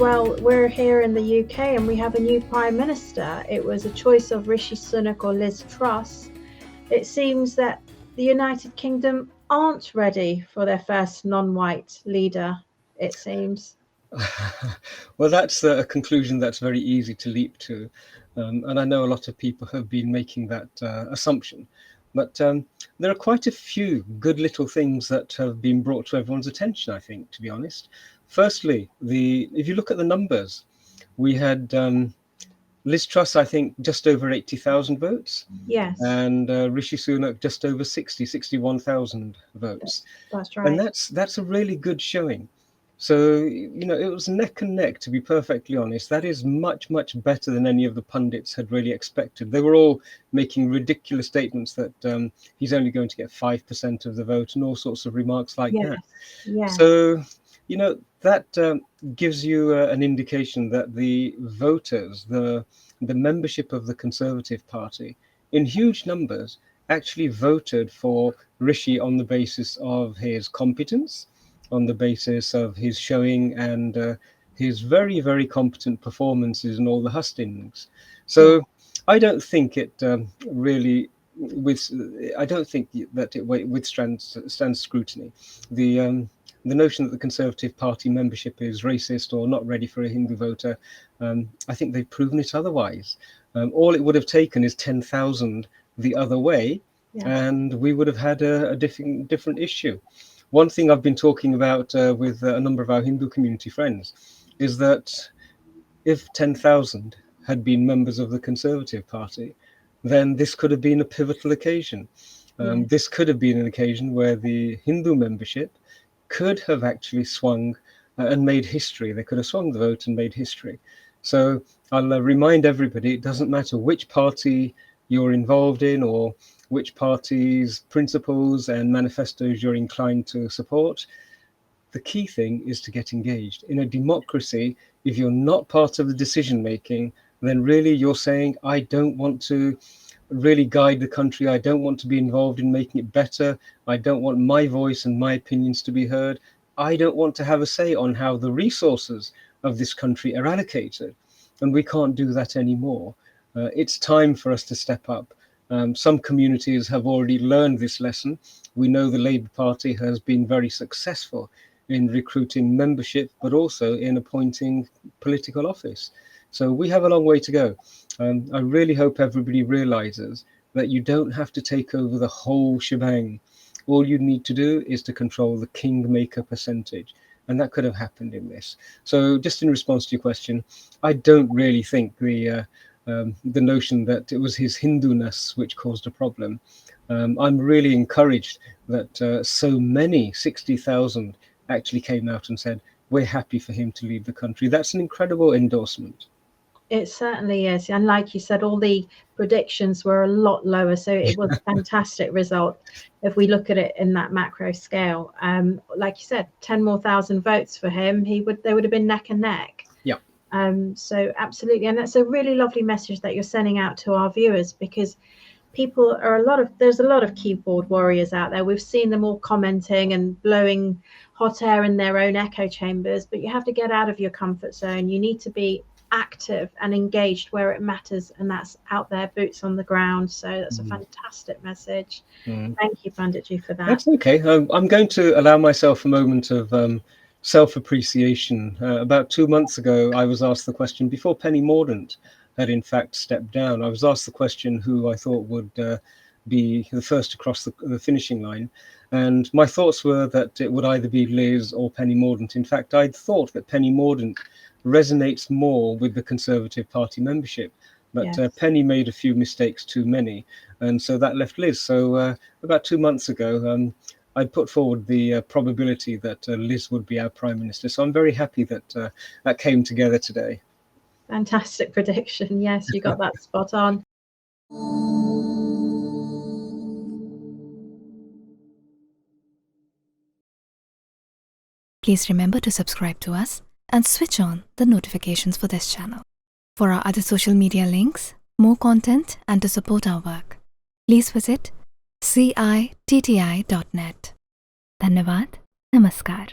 well, we're here in the UK and we have a new Prime Minister. It was a choice of Rishi Sunak or Liz Truss. It seems that the United Kingdom aren't ready for their first non-white leader, it seems. Well, that's a conclusion that's very easy to leap to. And I know a lot of people have been making that assumption. But there are quite a few good little things that have been brought to everyone's attention, I think, to be honest. Firstly, if you look at the numbers, we had Liz Truss, I think, just over 80,000 votes. Yes. And Rishi Sunak just over 61,000 votes. That's right. And that's a really good showing. So, it was neck and neck, to be perfectly honest. That is much, much better than any of the pundits had really expected. They were all making ridiculous statements that he's only going to get 5% of the vote and all sorts of remarks like that. Yeah. So, that gives you an indication that the voters, the membership of the Conservative Party, in huge numbers, actually voted for Rishi on the basis of his competence, on the basis of his showing and his very, very competent performances in all the hustings. So I don't think it really I don't think that it withstands scrutiny. The notion that the Conservative Party membership is racist or not ready for a Hindu voter, I think they've proven it otherwise. All it would have taken is 10,000 the other way, and we would have had a different issue. One thing I've been talking about with a number of our Hindu community friends is that if 10,000 had been members of the Conservative Party, then this could have been a pivotal occasion. This could have been an occasion where the Hindu membership could have actually swung and made history. They could have swung the vote and made history. So I'll remind everybody, it doesn't matter which party you're involved in or which party's principles and manifestos you're inclined to support. The key thing is to get engaged. In a democracy, if you're not part of the decision making, then really you're saying, I don't want to really guide the country. I don't want to be involved in making it better. I don't want my voice and my opinions to be heard. I don't want to have a say on how the resources of this country are allocated. And we can't do that anymore. It's time for us to step up. Some communities have already learned this lesson. We know the Labour Party has been very successful in recruiting membership, but also in appointing political office. So we have a long way to go. I really hope everybody realizes that you don't have to take over the whole shebang. All you need to do is to control the kingmaker percentage. And that could have happened in this. So just in response to your question, I don't really think the notion that it was his Hindu-ness which caused a problem. I'm really encouraged that so many, 60,000, actually came out and said, we're happy for him to lead the country. That's an incredible endorsement. It certainly is. And like you said, all the predictions were a lot lower. So it was a fantastic result if we look at it in that macro scale. Like you said, 10,000 more votes for him, they would have been neck and neck. Yeah. So absolutely. And that's a really lovely message that you're sending out to our viewers, because there's a lot of keyboard warriors out there. We've seen them all commenting and blowing hot air in their own echo chambers, but you have to get out of your comfort zone. You need to be active and engaged where it matters, and that's out there, boots on the ground. So that's a fantastic message. Thank you, Panditji, for that. That's okay. I'm going to allow myself a moment of self-appreciation. About 2 months ago, I was asked the question, before Penny Mordaunt had in fact stepped down, I was asked the question who I thought would be the first to cross the finishing line. And my thoughts were that it would either be Liz or Penny Mordaunt. In fact, I'd thought that Penny Mordaunt resonates more with the Conservative Party membership. But Penny made a few mistakes too many. And so that left Liz. So about 2 months ago, I put forward the probability that Liz would be our Prime Minister. So I'm very happy that that came together today. Fantastic prediction. Yes, you got that spot on. Please remember to subscribe to us and switch on the notifications for this channel. For our other social media links, more content, and to support our work, please visit citti.net. Dhanyavad. Namaskar.